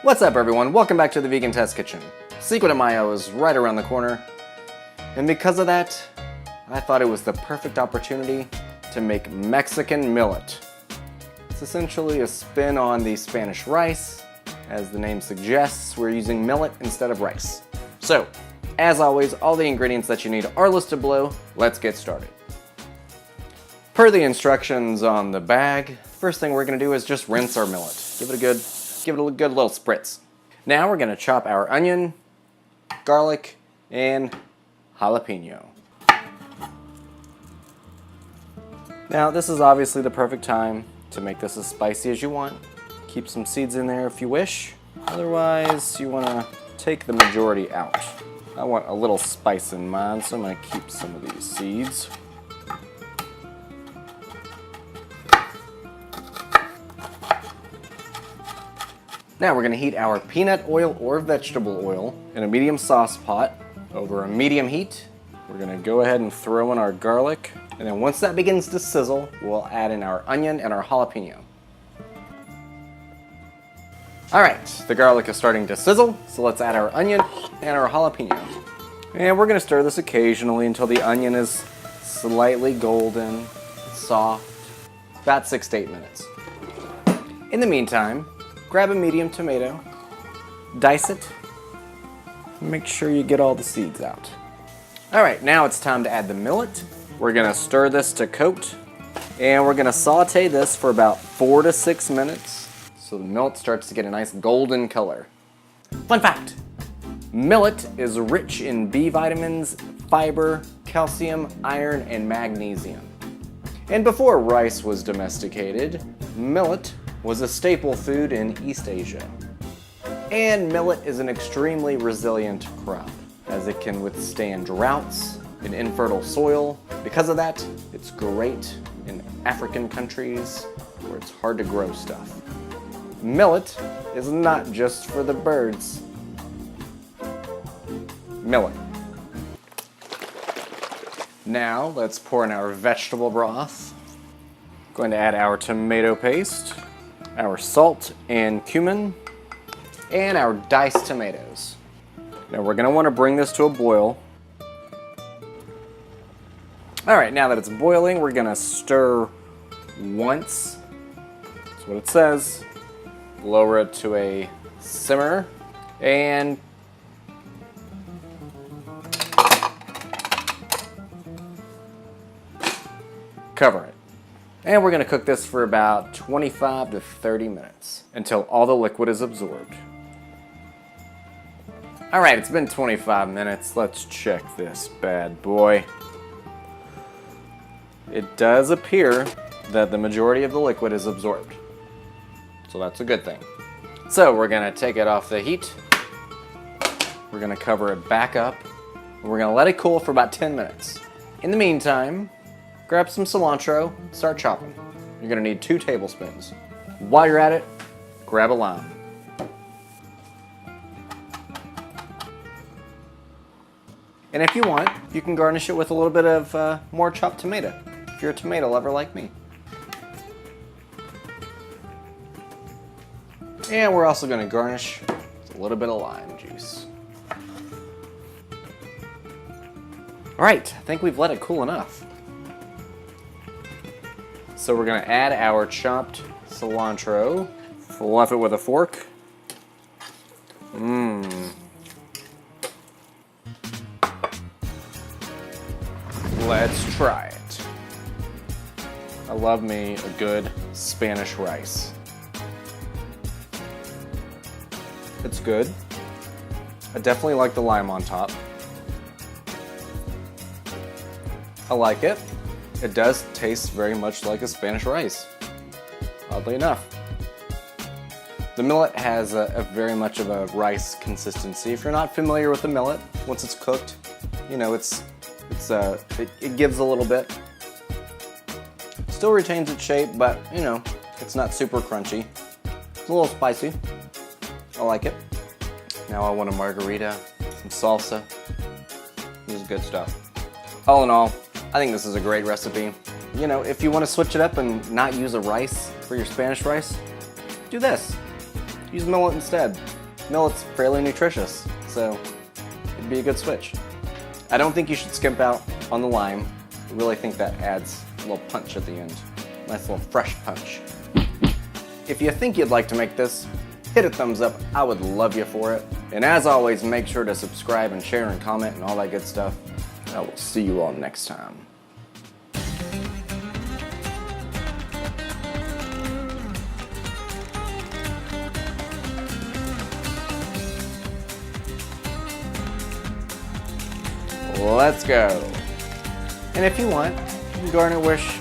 What's up everyone, welcome back to the Vegan Test Kitchen. Cinco de Mayo is right around the corner, and because of that, I thought it was the perfect opportunity to make Mexican millet. It's essentially a spin on the Spanish rice. As the name suggests, we're using millet instead of rice. So, as always, all the ingredients that you need are listed below. Let's get started. Per the instructions on the bag, first thing we're going to do is just rinse our millet. Give it a good little spritz. Now we're going to chop our onion, garlic, and jalapeno. Now this is obviously the perfect time to make this as spicy as you want. Keep some seeds in there if you wish. Otherwise, you want to take the majority out. I want a little spice in mine, so I'm going to keep some of these seeds. Now we're going to heat our peanut oil or vegetable oil in a medium sauce pot over a medium heat. We're going to go ahead and throw in our garlic, and then once that begins to sizzle, we'll add in our onion and our jalapeno. Alright, the garlic is starting to sizzle, so let's add our onion and our jalapeno. And we're going to stir this occasionally until the onion is slightly golden, soft, about 6 to 8 minutes. In the meantime, grab a medium tomato, dice it, and make sure you get all the seeds out. Alright, now it's time to add the millet. We're going to stir this to coat, and we're going to saute this for about 4 to 6 minutes so the millet starts to get a nice golden color. Fun fact, millet is rich in B vitamins, fiber, calcium, iron, and magnesium. And before rice was domesticated, millet was a staple food in East Asia. And millet is an extremely resilient crop, as it can withstand droughts in infertile soil. Because of that, it's great in African countries where it's hard to grow stuff. Millet is not just for the birds. Millet. Now let's pour in our vegetable broth. Going to add our tomato paste, our salt and cumin, and our diced tomatoes. Now we're going to want to bring this to a boil. Alright, now that it's boiling, we're going to stir once. That's what it says. Lower it to a simmer, and cover it. And we're going to cook this for about 25 to 30 minutes until all the liquid is absorbed. Alright, it's been 25 minutes. Let's check this bad boy. It does appear that the majority of the liquid is absorbed. So that's a good thing. So we're going to take it off the heat. We're going to cover it back up. And we're going to let it cool for about 10 minutes. In the meantime, grab some cilantro, start chopping. You're going to need 2 tablespoons. While you're at it, grab a lime. And if you want, you can garnish it with a little bit of more chopped tomato, if you're a tomato lover like me. And we're also going to garnish with a little bit of lime juice. Alright, I think we've let it cool enough. So we're going to add our chopped cilantro, fluff it with a fork. Let's try it. I love me a good Spanish rice. It's good. I definitely like the lime on top. I like it. It does taste very much like a Spanish rice, oddly enough. The millet has a very much of a rice consistency. If you're not familiar with the millet, once it's cooked, you know, it gives a little bit. Still retains its shape, but you know, it's not super crunchy. It's a little spicy. I like it. Now I want a margarita, some salsa. This is good stuff. All in all, I think this is a great recipe. You know, if you want to switch it up and not use a rice for your Spanish rice, do this. use millet instead. Millet's fairly nutritious, so it'd be a good switch. I don't think you should skimp out on the lime. I really think that adds a little punch at the end. Nice little fresh punch. If you think you'd like to make this, hit a thumbs up. I would love you for it. And as always, make sure to subscribe and share and comment and all that good stuff. I will see you all next time. Let's go. And if you want, you can garnish